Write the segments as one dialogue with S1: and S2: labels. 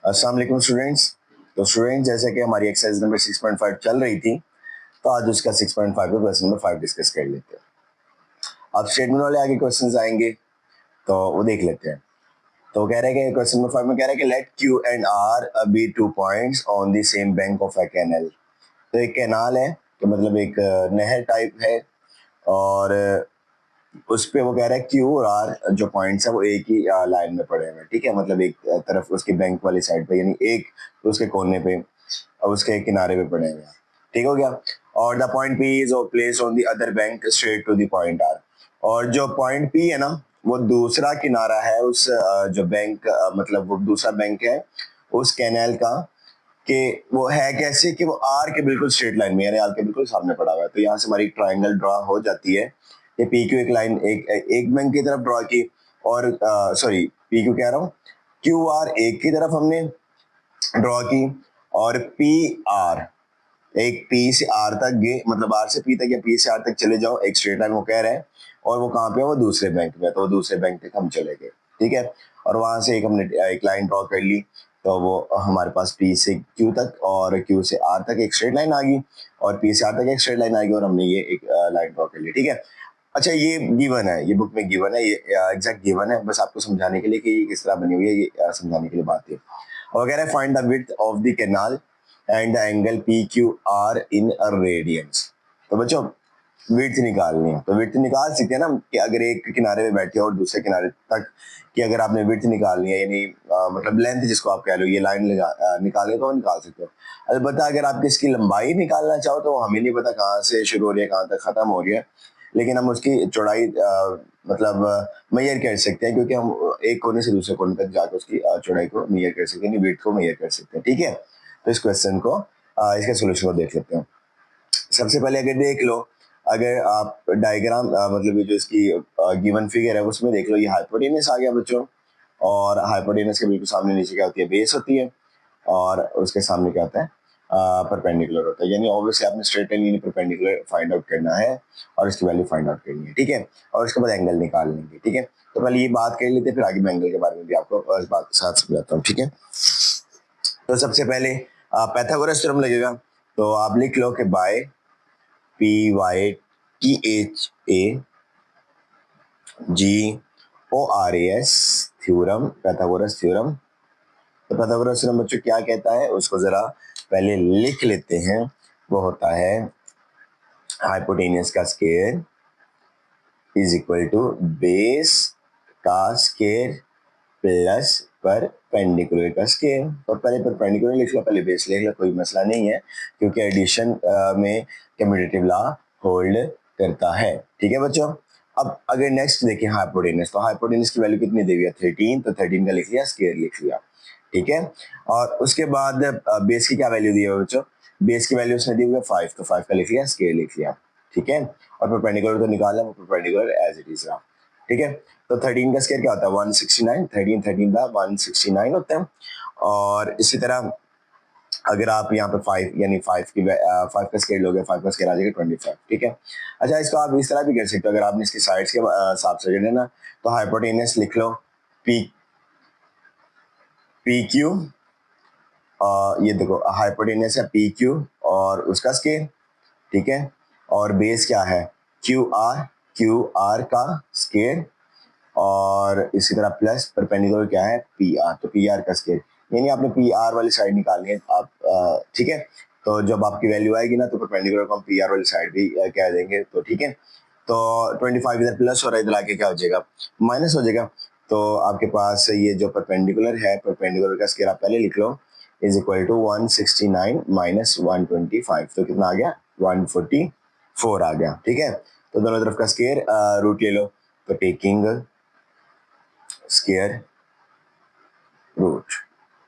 S1: अस्सलाम वालेकुम स्टूडेंट्स। तो स्टूडेंट जैसे कि हमारी एक्सरसाइज नंबर 6.5 चल रही थी, तो आज उसका 6.5 का क्वेश्चन नंबर 5 डिस्कस कर लेते हैं। अब स्टेटमेंट वाले आगे क्वेश्चंस आएंगे तो वो देख लेते हैं। तो कह रहे हैं कि क्वेश्चन नंबर 5 में कह रहा है कि let Q and R be 2 points on the same bank of a canal. तो एक कैनाल है, तो मतलब एक नहर टाइप है, और उस पे वो कह रहा है क्यू और आर जो पॉइंट्स है वो एक ही लाइन में पड़े हुए हैं। ठीक है, मतलब एक तरफ उसकी बैंक वाली साइड पे, यानी एक उसके कोने पे और उसके एक किनारे पे पड़े हुए हैं। ठीक हो गया। और the point P is place on the other bank straight to the point R. और जो पॉइंट पी है ना, वो दूसरा किनारा है उस जो बैंक, मतलब वो दूसरा बैंक है उस कैनाल का, कि वो है कैसे कि वो आर के बिल्कुल स्ट्रेट लाइन में, यानी आर के बिल्कुल सामने पड़ा हुआ है। तो यहाँ से हमारी ट्राइंगल ड्रॉ हो जाती है। ये पी क्यू एक लाइन एक बैंक की तरफ ड्रॉ की, और सॉरी पी क्यू कह रहा हूँ, क्यू आर एक की तरफ हमने ड्रॉ की, और पी आर एक पी से आर तक गए, मतलब आर से पी तक या पी से आर तक चले जाओ, एक स्ट्रेट लाइन वो कह रहे हैं। और वो कहाँ पे है, वो दूसरे बैंक में, तो वो दूसरे बैंक तक हम चले गए। ठीक है, और वहां से एक हमने एक लाइन ड्रॉ कर ली, तो वो हमारे पास पी से क्यू तक और क्यू से आर तक एक स्ट्रेट लाइन आ गई, और पी से आर तक एक स्ट्रेट लाइन आ गई, और हमने ये एक लाइन ड्रॉ कर ली। ठीक है, अच्छा ये गिवन है, ये बुक में गिवन है, ये एग्जैक्ट गिवन है, बस आपको समझाने के लिए कि ये किस तरह बनी हुई है, ये समझाने के लिए बात है। और कह रहा है find the width of the canal and the angle P Q R in a radians. तो बच्चों विड्थ निकालनी है, तो विड्थ निकाल सकते हैं ना, कि अगर एक किनारे पे बैठे हो और दूसरे किनारे तक कि अगर आपने विड्थ निकालनी है, यानी मतलब लेंथ जिसको आप कह लो, ये लाइन निकाले तो निकाल सकते हो। अलबत्ता अगर आप इसकी लंबाई निकालना चाहो तो हमें नहीं पता कहाँ से शुरू हो रही है कहाँ तक खत्म हो रही है, लेकिन हम उसकी चौड़ाई मतलब मेजर कर सकते हैं, क्योंकि हम एक कोने से दूसरे कोने तक जाकर उसकी चौड़ाई को मेजर कर सकते हैं, विड्थ को मेजर कर सकते हैं। ठीक है, तो इस क्वेश्चन को इसके सोल्यूशन को देख लेते हैं। सबसे पहले अगर देख लो, अगर आप डायग्राम मतलब ये जो इसकी गिवन फिगर है उसमें देख लो, ये हाइपोटेनस आ गया बच्चों, और हाइपोटेनस के बिल्कुल सामने नीचे क्या होती है, बेस होती है, और उसके सामने क्या होता है, परपेंडिकुलर होता है। यानी ऑब्वियसली आपने स्ट्रेट लाइन यानी परपेंडिकुलर फाइंड आउट करना है और इसकी वैल्यू फाइंड आउट करनी है। ठीक है, और उसके बाद एंगल निकाल लेंगे। ठीक है, तो पहले ये बात कर लेते हैं, फिर आगे मैं एंगल के बारे में भी आपको इस बात के साथ समझाता हूँ। ठीक है, तो सबसे पहले पैथागोरस थ्योरम लगेगा, तो आप लिख लो कि by P Y T H A G O R A S theorem, Pythagoras theorem. तो पैथागोरस थ्योरम बच्चों क्या कहता है उसको जरा पहले लिख लेते हैं। वो होता है हाइपोटेनियस का square is equal to base का स्क्वायर प्लस परपेंडिकुलर का स्क्वायर। तो पहले परपेंडिकुलर लिख लो, पहले बेस लिख लो, कोई मसला नहीं है, क्योंकि एडिशन में कम्यूटेटिव लॉ होल्ड करता है। ठीक है बच्चों, अब अगर नेक्स्ट देखिए हाइपोटेनस, तो हाइपोटेनस की वैल्यू कितनी दी हुई है, 13, तो 13 का लिख लिया, स्क्वायर लिख लिया। ठीक है, और उसके बाद बेस की क्या वैल्यू दी है बच्चों, बेस की वैल्यू उसने दी हुई है 5, तो 5 का लिख लिया, स्क्वायर लिख लिया। ठीक है, और परपेंडिकुलर तो निकाला, वो परपेंडिकुलर एज इट इज रहा। ठीक है, तो 13 का स्क्वायर क्या होता है, 169, 13 13 का 169 होता है। और इसी तरह अगर आप यहाँ पे 5 यानी 5 की 5 का स्क्वायर लोगे, 5 का स्क्वायर आ जाएगा 25। ठीक है, अच्छा इसको आप इस तरह भी कर सकते हो, अगर आपने इसकी साइड्स के हिसाब से करना ना, तो हाइपोटेनस लिख लो पी पी क्यू, ये देखो हाइपोटेनस है पी क्यू और उसका स्क्वायर। ठीक है, और बेस क्या है क्यू आर का स्क्वायर, और इसी तरह प्लस परपेंडिकुलर क्या है पी आर, तो पी आर का स्क्वायर, यानी आपने पी आर वाली साइड निकालनी है आप। ठीक है, तो जब आपकी वैल्यू आएगी ना, तो परपेंडिकुलर को हम पी आर वाली साइड भी कह देंगे। तो ठीक है, तो 25 इधर प्लस हो रहा है, इधर आके क्या हो जाएगा, माइनस हो जाएगा। तो आपके पास ये जो परपेंडिकुलर है, परपेंडिकुलर का स्क्वायर आप पहले लिख लो, इज इक्वल टू 169 माइनस 125, तो कितना आ गया, 144 आ गया। ठीक है, तो दोनों तरफ का स्क्वायर रूट ले लो, तो टेकिंग स्क्वायर रूट,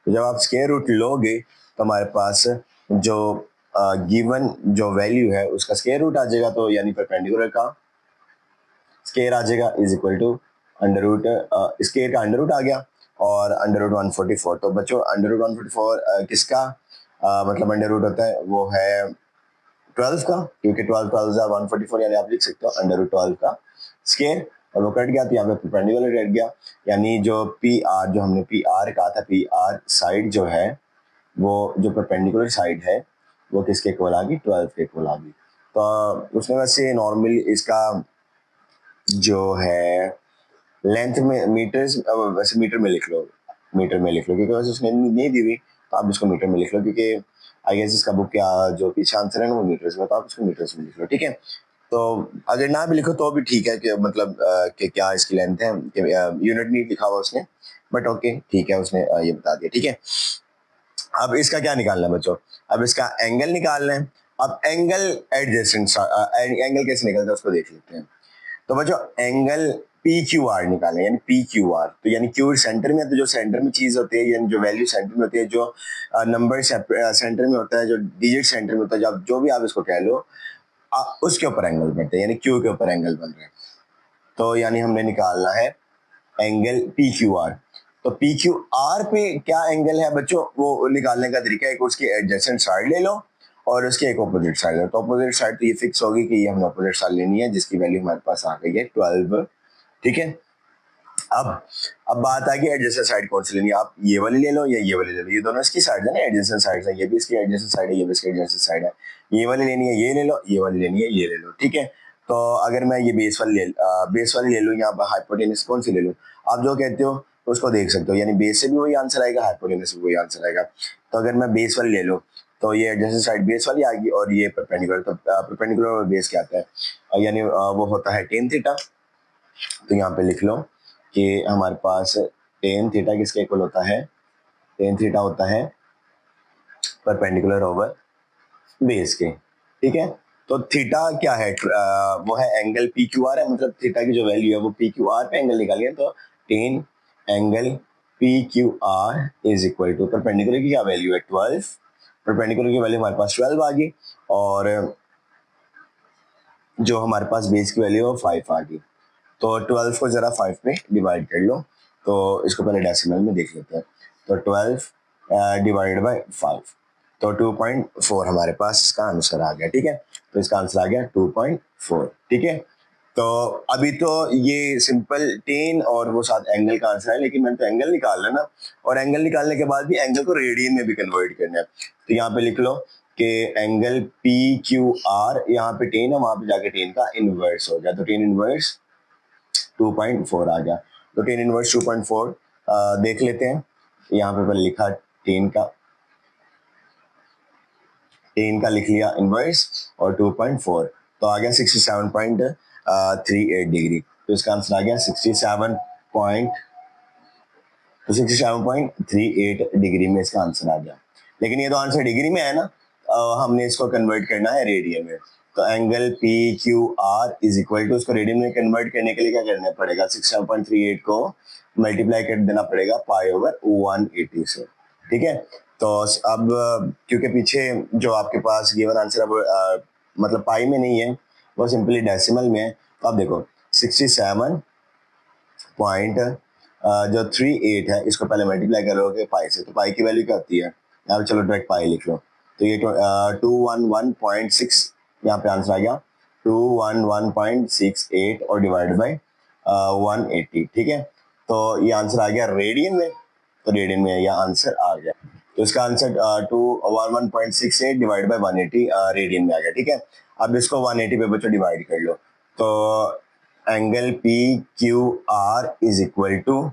S1: तो जब आप स्क्वायर रूट लोगे तो हमारे पास जो गिवन जो वैल्यू है उसका स्क्वायर रूट आ जाएगा, तो यानी परपेंडिकुलर का स्क्वायर आ जाएगा, is equal to under root, square का अंडर रूट आ गया, और अंडर रूट 144। तो बच्चों अंडर रूट 144 किसका मतलब अंडर रूट होता है, वो है 12 का, क्योंकि 12 12 144, यानी आप लिख सकते हो अंडर रूट 12 का स्क्वायर। और वो कट गया तो यहाँ पे परपेंडिकुलर कट गया, यानी जो पी आर, जो हमने पी आर कहा था, पी आर साइड जो है वो जो परपेंडिकुलर साइड है वो किसके इक्वल आ गई, 12 के इक्वल आ गई। तो उसने वैसे नॉर्मली इसका जो है लेंथ में मीटर्स, वैसे मीटर में लिख लो, मीटर में लिख लो, क्योंकि वैसे उसने नहीं दी हुई तो आप इसको मीटर में लिख लो, क्योंकि आई गेस इसका बुक क्या जो पीछे आंसर है ना वो मीटर्स में, तो आप इसको मीटर्स में लिख लो, ठीक है। तो अगर ना भी लिखो तो भी ठीक है, कि मतलब कि क्या इसकी लेंथ है, कि यूनिट नहीं लिखा हुआ उसने, बट ओके ठीक है, उसने ये बता दिया, ठीक है। अब इसका क्या निकालना है बच्चों, अब इसका एंगल निकालना है। अब एंगल एडजेसेंट, एंगल कैसे निकलता है उसको देख लेते हैं। तो बच्चों एंगल पी क्यू आर निकालें, यानी पी क्यू आर, तो यानी क्यू सेंटर में है, तो जो सेंटर में चीज होती है, यानी जो वैल्यू सेंटर में होती है, जो नंबर सेंटर में होता है, जो डिजिट सेंटर में होता है, जो भी आप इसको कह लो, उसके ऊपर एंगल बनते हैं, यानी क्यू के ऊपर एंगल बन रहे हैं। तो यानी हमने निकालना है एंगल पी क्यू आर। तो पी क्यू आर पे क्या एंगल है बच्चों, वो निकालने का तरीका है, उसकी एडजेसेंट साइड ले लो और उसके एक ऑपोजिट साइड ले लो। तो ऑपोजिट साइड तो ये फिक्स होगी कि ये हमने ऑपोजिट साइड लेनी है, जिसकी वैल्यू हमारे पास आ गई है 12, ठीक है। अब अब बात आ गई एडजेसेंट साइड कौन सी लेनी है, आप ये वाली ले लो या ये वाली ले लो, ये दोनों इसकी साइड है ना, एडजेसेंट साइड है, ये भी इसकी एडजेसेंट साइड है, ये भी इसकी एडजेसेंट साइड है। ये वाली लेनी है ये ले लो, ये वाली लेनी है ये ले लो, ठीक है। तो अगर मैं ये बेस वाली ले लूँ, यहाँ पर हाइपोटेनस कौन सी ले लूँ, आप जो कहते हो उसको देख सकते हो, यानी बेस से भी वही आंसर आएगा, हाइपोटेनस से भी वही आंसर आएगा। तो अगर मैं बेस वाली ले लूँ तो ये एडजेसेंट साइड बेस वाली आएगी, और ये परपेंडिकुलर, तो परपेंडिकुलर और बेस क्या आता है, यानी वो होता है टेन थीटा। तो यहाँ पे लिख लो कि हमारे पास टेन थीटा किसके इक्वल होता है, टेन थीटा होता है परपेंडिकुलर ओवर बेस के, ठीक है। तो थीटा क्या है, वो है एंगल पी क्यू आर है, मतलब थीटा की जो वैल्यू है वो पी क्यू आर पे एंगल निकालिए, तो tan angle P Q R is equal to perpendicular की क्या वैल्यू है 12, परपेंडिकुलर की वैल्यू हमारे पास 12 आ गई, और जो हमारे पास बेस की वैल्यू है वो 5 आ गई। तो 12 को जरा 5 में डिवाइड कर लो, तो इसको पहले डेसिमल में देख लेते हैं। तो 12 डिवाइडेड बाय 5, तो 2.4 हमारे पास इसका आंसर आ गया, ठीक है। तो इसका आंसर आ गया 2.4, ठीक है। तो अभी तो ये सिंपल टेन और वो साथ एंगल का आंसर है, लेकिन मैंने तो एंगल निकालना ना, और एंगल निकालने के बाद भी एंगल को रेडियन में भी कन्वर्ट करना है। तो यहाँ पे लिख लो कि एंगल पी क्यू आर, यहाँ पे टेन है, वहां पे जाके टेन का इनवर्स हो गया, तो टेन इनवर्स 2.4 आ गया। तो टेन इनवर्स 2.4 देख लेते हैं, यहाँ पे पहले लिखा टेन का लिख लिया इनवर्स और 2.4, तो आ गया 67.38 डिग्री। तो इसका आंसर आ गया 67.38 डिग्री में इसका आंसर आ गया। लेकिन ये तो आंसर डिग्री में है ना, हमने इसको कन्वर्ट करना है रेडियन में। तो angle P Q R is equal to, इसको रेडियन में कन्वर्ट करने के लिए क्या करना पड़ेगा, 67.38 को मल्टीप्लाई कर देना पड़ेगा पाई ओवर 180 से, ठीक है। तो अब क्योंकि पीछे जो आपके पास गिवन आंसर अब मतलब पाई में नहीं है, वो सिंपली डेसिमल में है। तो आप देखो 67.38 है, इसको पहले मल्टीप्लाई करोगे पाई से, तो पाई की वैल्यू क्या होती है, यहाँ पे चलो डायरेक्ट पाई लिख लो, तो ये 211.6 यहाँ पे आंसर आ गया 211.68 और डिवाइड बाई 180, ठीक है। तो ये आंसर आ गया रेडियन में, तो रेडियन में यह आंसर आ गया। तो इसका आंसर 211.68 डिवाइड बाई 180 रेडियन में आ गया, ठीक है। अब इसको 180 पे बच्चों डिवाइड कर लो, तो angle P Q R is equal to,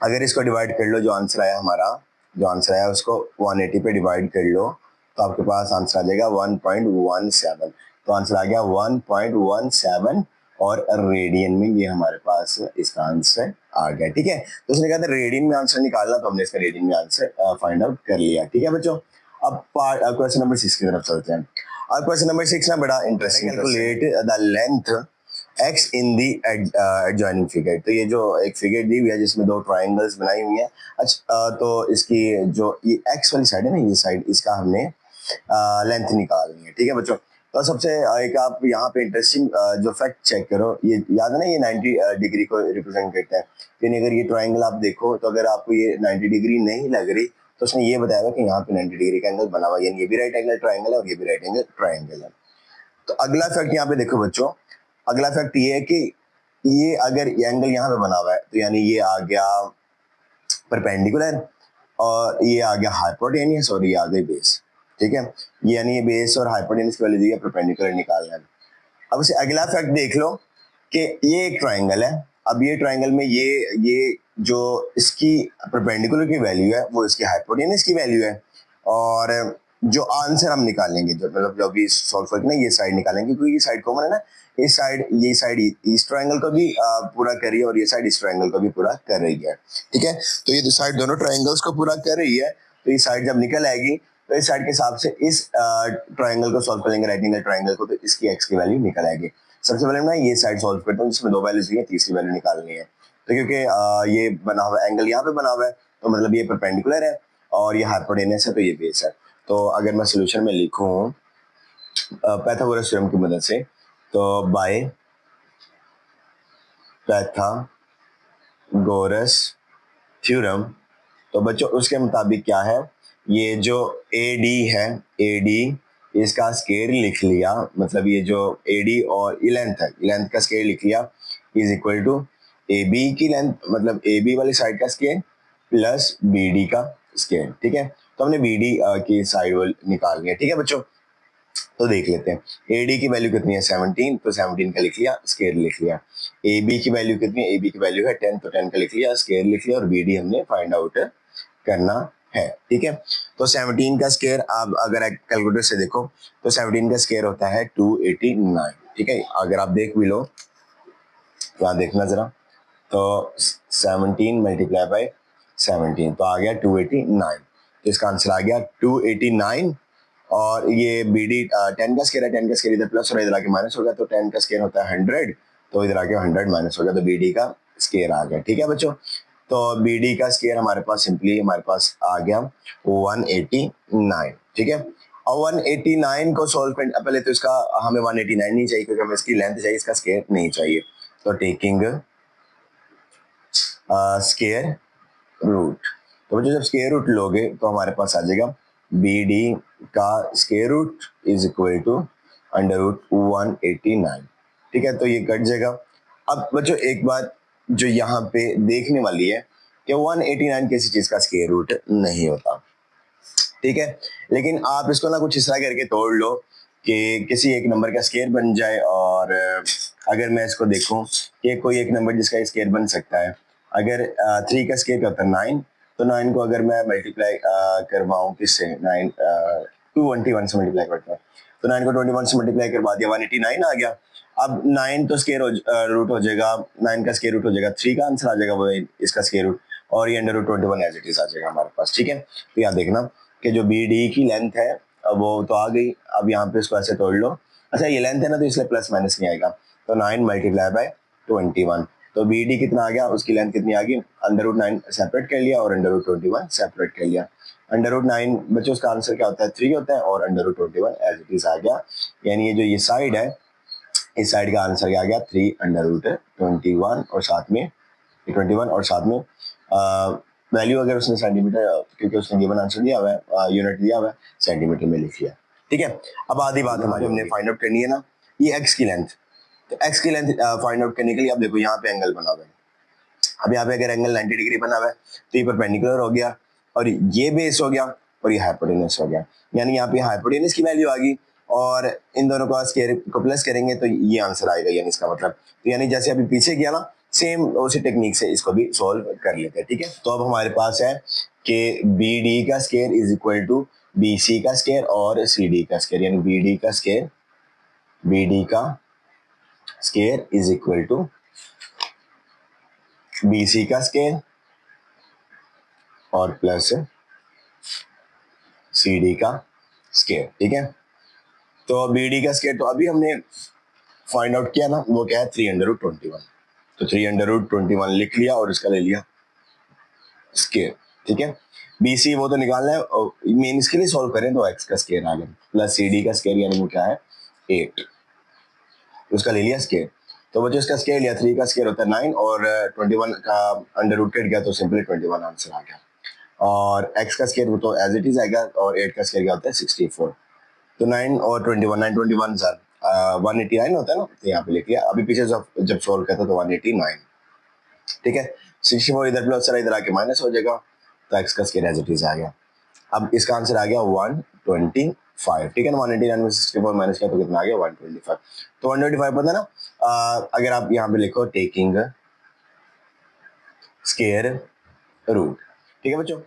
S1: अगर इसको डिवाइड कर लो, जो आंसर आया हमारा, जो आंसर आया उसको 180 पे डिवाइड कर लो, तो आपके पास आंसर आ जाएगा 1.17। तो आंसर आ गया 1.17, और रेडियन में ये हमारे पास इसका आंसर आ गया, ठीक है। तो उसने कहा था रेडियन में आंसर निकालना, तो हमने इसका रेडियन में आंसर फाइंड आउट कर लिया, ठीक है बच्चों। अब क्वेश्चन नंबर 6 की तरफ चलते हैं। अब क्वेश्चन नंबर 6 ना बड़ा interesting, calculate the length x in the adjoining figure. तो ये जो एक फिगर दी हुई है जिसमें दो ट्राइंगल्स बनाई हुई हैं, अच्छा तो इसकी जो ये x वाली साइड है ना, ये साइड, इसका हमने लेंथ निकालनी है, ठीक है बच्चों। तो सबसे एक आप यहाँ पे इंटरेस्टिंग जो फैक्ट चेक करो, ये याद है ना, ये 90 डिग्री को रिप्रेजेंट करता है। यानी अगर ये ट्राइंगल आप देखो, तो अगर आपको ये 90 डिग्री नहीं लग रही, तो उसने ये बताया कि यहाँ पे 90 डिग्री का एंगल बना हुआ है, यानी ये भी राइट एंगल ट्राइंगल है और ये भी राइट एंगल ट्राइंगल है। तो अगला फैक्ट यहाँ पे देखो बच्चों, अगला फैक्ट ये है कि ये अगर ये एंगल यहाँ पे बना हुआ है तो यानी ये आ गया परपेंडिकुलर और ये आ गया हाइपोटेनियस और ये आ गई बेस। ठीक है, ये यानी ये बेस और हाइपोटेनियस की वैल्यू दी है, परपेंडिकुलर निकालना है। अब इसे अगला फैक्ट देख लो कि ये एक ट्रायंगल है। अब ये ट्रायंगल में ये जो इसकी परपेंडिकुलर की वैल्यू है वो इसकी हाइपोटेनस की वैल्यू है, और जो आंसर हम निकालेंगे जो मतलब जो भी सॉल्व करके ना ये साइड निकालेंगे क्योंकि ये साइड कॉमन है ना, इस साइड ये साइड इस ट्रायंगल को भी पूरा कर रही है और ये साइड इस ट्रायंगल को भी पूरा कर रही है। ठीक है, तो ये साइड दोनों ट्रायंगल्स को पूरा कर रही है, तो ये साइड जब निकल आएगी तो इस साइड के हिसाब से इस ट्रायंगल को सॉल्व करेंगे, राइट एंगल ट्रायंगल को, तो इसकी एक्स की वैल्यू निकल आएगी। सबसे पहले मैं ये साइड सॉल्व करता हूँ जिसमें 2 वैल्यूज दी है, तीसरी वैल्यू निकालनी है। तो क्योंकि ये बना हुआ एंगल यहाँ पे बना हुआ है तो मतलब ये परपेंडिकुलर है और ये हाइपोटेनस है तो ये बेस है। तो अगर मैं सोल्यूशन में लिखूं पाइथागोरस थ्योरम की मदद से, तो बाय पाइथागोरस थ्योरम, तो बच्चों उसके मुताबिक क्या है, ये जो AD है, AD इसका स्केयर लिख लिया, मतलब ये जो AD और लेंथ है, लेंथ का स्केयर लिख लिया इज इक्वल टू AB की लेंथ, मतलब AB वाली साइड का स्केयर प्लस BD का स्केयर। ठीक है, तो हमने BD की साइड निकालनी है। ठीक है बच्चों, तो देख लेते हैं AD की वैल्यू कितनी है 17, तो 17 का लिख लिया, स्केयर लिख लिया। AB की वैल्यू कितनी है, AB की वैल्यू है 10, तो 10 का लिख लिया, स्केयर लिख लिया, और BD हमने फाइंड आउट करना है। ठीक है, तो 17 का स्केयर आप अगर कैलकुलेटर से देखो तो 17 का स्केयर होता है 289। ठीक है, अगर आप देख भी लो, यहाँ देखना जरा, तो 17 मल्टीप्लाई बाय 17 तो आ गया 289, तो इसका आंसर आ गया 289। और ये BD 10 का स्केयर है, 10 का स्केयर इधर प्लस और इधर आके माइनस हो गया, तो 10 का स्केयर होता है 100, तो इधर आके 100 माइनस हो गया, तो BD का स्केयर आ गया। ठीक है बच्चों, तो BD का स्केयर हमारे पास सिंपली हमारे पास आ गया 189। ठीक है, और 189 को सॉल्व करने पहले तो इसका हमें 189 नहीं चाहिए क्योंकि हमें इसकी लेंथ चाहिए, इसका स्केयर नहीं चाहिए। तो टेकिंग स्केयर रूट, तो बच्चों जब स्केयर रूट लोगे तो हमारे पास आ जाएगा BD का square root is equal to under root 189। ठीक है, तो ये कट जाएगा। अब बच्चों एक बात जो यहाँ पे देखने वाली है कि 189 किसी चीज का स्केयर रूट नहीं होता। ठीक है, लेकिन आप इसको ना कुछ इस तरह करके तोड़ लो कि किसी एक नंबर का स्केयर बन जाए, और अगर मैं इसको देखूं कि कोई एक नंबर जिसका स्केयर बन सकता है, अगर 3 का स्केयर क्या होता है 9, तो 9 को अगर मैं मल्टीप्लाई करवाऊं किससे, 9 221 से मल्टीप्लाई करता हूँ, तो 9 को 21 से मल्टीप्लाई करवा दिया 189 आ गया। अब 9 तो स्केयर रूट हो जाएगा, 9 का स्केयर रूट हो जाएगा 3 का आंसर आ जाएगा वो इसका स्केयर रूट, और ये under root 21 as it is आ जाएगा हमारे पास। ठीक है, तो यहाँ देखना कि जो BD की लेंथ है अब वो तो आ गई, अब यहाँ पे इसको ऐसे तोड़ लो। अच्छा ये लेंथ है ना तो इसलिए प्लस माइनस नहीं आएगा, तो 9 मल्टीप्लाई बाय 21, तो BD कितना आ गया, उसकी लेंथ कितनी आ गई, अंडर रूट 9 सेपरेट कर लिया और अंडर रूट 21 सेपरेट कर लिया। अंडर रूट 9 बच्चों उसका आंसर क्या होता है 3 होता है, और under root 21 as it is आ गया, यानी ये जो ये साइड है इस साइड का आंसर क्या आ गया 3 अंडर रूट 21, और साथ में 21 और साथ में वैल्यू अगर उसने सेंटीमीटर, क्योंकि उसने गिवन आंसर दिया हुआ है यूनिट दिया हुआ है सेंटीमीटर में लिख लिया। ठीक है, अब आधी बात हमारी हमने फाइंड आउट करनी है ना, ये एक्स की लेंथ, तो एक्स की लेंथ फाइंड आउट करने के लिए अब देखो यहाँ पे एंगल बना हुआ है। अब यहाँ पे अगर एंगल 90 डिग्री बना हुआ है तो ये परपेंडिकुलर हो गया, और ये बेस हो गया, और ये हाइपोटेनस हो गया, यानी यहाँ पे हाइपोटेनस की वैल्यू आ गई, और इन दोनों का स्क्वायर को प्लस करेंगे तो ये आंसर आएगा, यानी इसका मतलब, तो यानी जैसे अभी पीछे किया ना सेम उसी टेक्निक से इसको भी सॉल्व कर लेते हैं। ठीक है, तो अब हमारे पास है कि BD का square is equal to BC का स्क्वायर और CD का स्क्वायर, यानी BD का square is equal to BC का स्क्वायर और प्लस CD का स्क्वायर। ठीक है, तो BD का स्क्वायर तो अभी हमने फाइंड आउट किया ना, वो क्या है 3 अंडर रूट 21, तो 3 अंडर रूट 21 लिख लिया और इसका ले लिया स्क्वायर। ठीक है, BC वो तो निकालना है, मेन इसके लिए सॉल्व करें तो x का स्क्वायर आ गया प्लस CD का स्क्वायर, यानी वो क्या है 8, उसका ले लिया स्क्वायर। तो बच्चों इसका स्क्वायर लिया, 3 का स्क्वायर होता है 9, और 21 का अंडर रूट कट गया तो सिंपली 21 आंसर आ गया, और x का स्क्वायर वो तो एज इट इज आएगा, और 8 का स्क्वायर क्या होता है 64, तो 9 और 21 9 21 सर 189 होता है ना, तो यहाँ पे लिख लिया। अभी पीछे जब सोल्व करते तो 189, ठीक है। 64 इधर प्लस चला, इधर आके माइनस हो जाएगा, तो एक्स का स्क्वायर एज इट इज आ गया। अब इसका आंसर आ गया 125, ठीक है ना। 189 में 64 माइनस किया तो कितना आ गया 125। तो 125 पता है ना, अगर आप यहाँ पे लिखो टेकिंग स्क्वायर रूट, ठीक है बच्चों।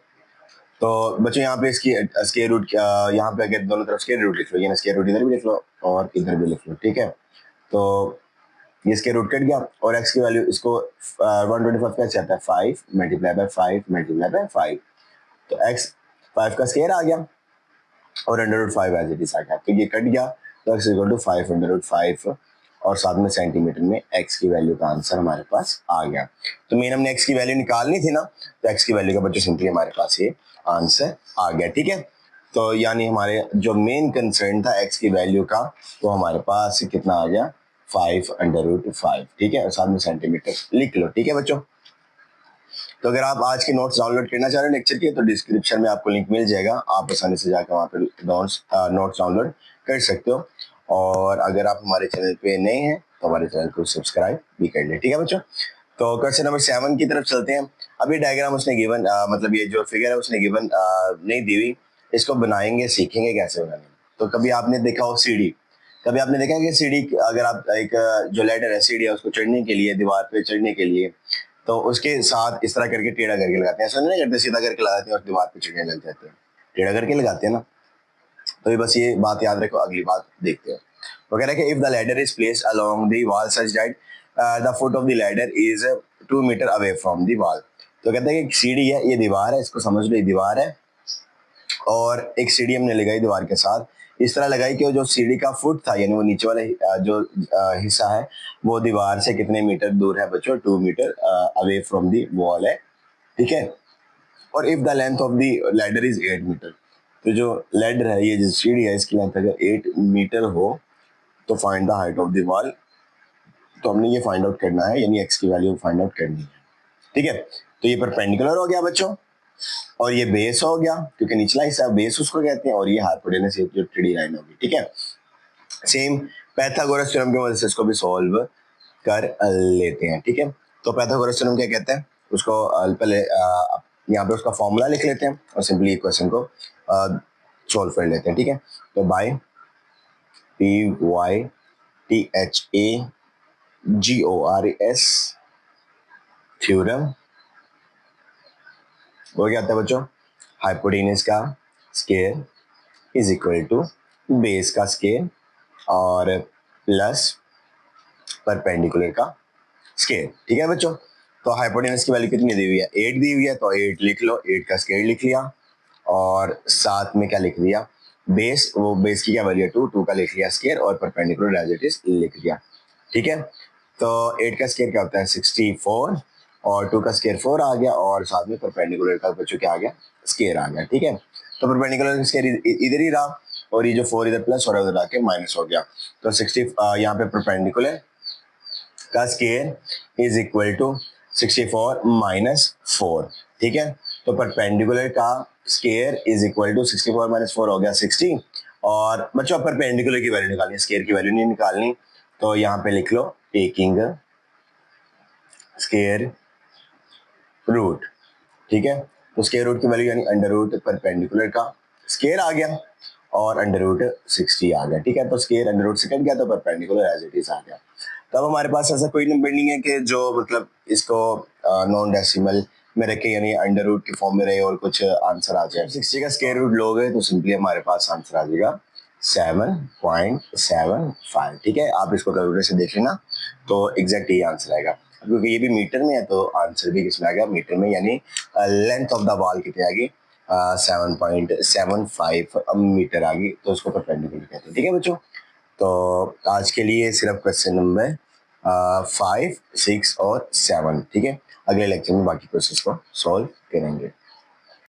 S1: तो बच्चों यहाँ पे इसकी स्क्वायर रूट, यहाँ पे अगर दोनों तरफ स्क्वायर रूट लिख लो, ये स्क्वायर रूट इधर भी लिख लो और इधर भी लिख लो, ठीक है। तो ये स्क्वायर रूट कट गया और x की वैल्यू इसको 125 कैसे आता है, 5 मल्टीप्लाई बाय 5 मल्टीप्लाई बाय 5, तो x 5 का स्क्वायर आ गया और under root 5 as it is आ गया, तो ये कट गया, तो x equal to 5 under root 5 और साथ में सेंटीमीटर में x की वैल्यू का आंसर हमारे पास आ गया। तो मेन हमने x की वैल्यू निकालनी थी ना, तो x की वैल्यू का बच्चों सिंपली हमारे पास ये आंसर आ गया, ठीक है। तो यानी हमारे जो मेन कंसर्न था x की वैल्यू का, तो हमारे पास कितना आ गया 5 अंडर रूट 5, ठीक है, और साथ में सेंटीमीटर लिख लो, ठीक है बच्चों। तो अगर आप आज के नोट्स डाउनलोड करना चाह रहे हैं लेक्चर के, तो डिस्क्रिप्शन में आपको लिंक मिल जाएगा, आप आसानी से जाकर वहाँ पे नोट्स डाउनलोड कर सकते हो। और अगर आप हमारे चैनल पे नए हैं तो हमारे चैनल को सब्सक्राइब भी कर लें, ठीक है बच्चों। तो क्वेश्चन नंबर 7 की तरफ चलते हैं। अभी डायग्राम उसने गिवन, मतलब ये जो फिगर है उसने गिवन नहीं दी हुई, इसको बनाएंगे, सीखेंगे कैसे बनाने। तो कभी आपने देखा हो सीढ़ी, कभी आपने देखा कि सीढ़ी, अगर आप एक जो लैडर है सीढ़ी है उसको चढ़ने के लिए, दीवार पे चढ़ने के लिए, तो उसके साथ इस तरह करके टेढ़ा करके लगाते हैं, ऐसा नहीं करते सीधा करके लगाते हैं और दीवार पे चढ़ने लग जाते हैं, टेढ़ा करके लगाते हैं ना। तो ये बस ये बात याद रखो, अगली बात देखते हैं। वो कह रहा है कि if the ladder is placed along the wall such that the foot of the ladder is 2 metre away from the wall. तो कहते हैं कि सीढ़ी है, ये दीवार है, इसको समझ लो ये दीवार है, और एक सीढ़ी हमने लगाई दीवार के साथ, इस तरह लगाई कि जो सीढ़ी का फुट था, यानी वो नीचे वाला जो हिस्सा है वो दीवार से कितने मीटर दूर है बच्चों, 2 metre away from the wall है, ठीक है। और if the length of the ladder is 8 metre, तो जो लैडर है, ये जो सीढ़ी है, इसकी लेंथ अगर 8 मीटर हो तो find the height of the wall. तो हमने ये फाइंड आउट करना है, यानी एक्स की वैल्यू फाइंड आउट करनी है, ठीक है। तो ये परपेंडिकुलर हो गया बच्चों, और ये बेस हो गया, क्योंकि निचला हिस्सा बेस उसको कहते हैं, और ये हाइपोटेनस जो टेढ़ी लाइन होगी, ठीक है। सेम पाइथागोरस थ्योरम की मदद से इसको भी सॉल्व कर लेते हैं, ठीक है। तो पाइथागोरस थ्योरम क्या कहते हैं, उसको पहले यहाँ पे उसका फॉर्मूला लिख लेते हैं और सिंपली क्वेश्चन को सॉल्व कर लेते हैं, ठीक है। तो बाय PYTHAGORS थ्योरम, वो क्या आता है बच्चों, हाइपोटेनस का square is equal to base का स्क्वायर और प्लस परपेंडिकुलर का स्क्वायर, ठीक है बच्चों। तो हाइपोटेनस की वैल्यू कितनी दी हुई है, 8 दी हुई है, तो 8 लिख लो, 8 का स्क्वायर लिख लिया, और साथ में क्या लिख दिया, बेस, वो बेस की क्या वैल्यू है 2, 2 का लिख लिया स्क्वायर, और परपेंडिकुलर एज इट इज लिख दिया, ठीक है। तो 8 का स्क्वायर क्या होता है 64, और 2 का स्क्वायर 4 आ गया, और साथ में परपेंडिकुलर का बच्चों क्या आ गया, स्क्वायर आ गया, ठीक है। तो परपेंडिकुलर स्क्वायर इधर ही रहा, और ये जो 4 इधर प्लस और उधर आके माइनस हो गया, तो 60 यहाँ पे परपेंडिकुलर का square is equal to 64 minus 4, ठीक है। तो परपेंडिकुलर का square is equal to 64 minus 4 हो गया 60, और बच्चों परपेंडिकुलर की वैल्यू निकालनी, स्क्वायर की वैल्यू नहीं निकालनी, तो यहाँ पे लिख लो टेकिंग स्क्वायर रूट, ठीक है। तो स्क्वायर रूट की वैल्यू यानी अंडर रूट परपेंडिकुलर का स्क्वायर आ गया और अंडर रूट 60 आ गया, ठीक है। तो स्क्वायर अंडर रूट से कट गया, तो परपेंडिकुलर एज इट इज आ गया। तो अब हमारे पास ऐसा कोई नंबर नहीं है कि जो मतलब इसको नॉन डेसिमल में रखे, यानी अंडर रूट के फॉर्म में रहे और कुछ आंसर आ जाए। 60 का स्क्वायर रूट लोगे तो सिंपली हमारे पास आंसर आ जाएगा 7.75, ठीक है। आप इसको कैलकुलेटर से देख लेना, तो एग्जैक्ट ये आंसर आएगा, क्योंकि ये भी मीटर में है, तो आंसर भी किसमें आ गया, मीटर में, यानी लेंथ ऑफ द वॉल कितनी आ गई 7.75 मीटर आ गई, तो उसको परपेंडिकुलर कहते हैं, ठीक है बच्चों। तो आज के लिए सिर्फ क्वेश्चन नंबर 5, 6 और 7, ठीक है। अगले लेक्चर में बाकी क्वेश्चन को सॉल्व करेंगे।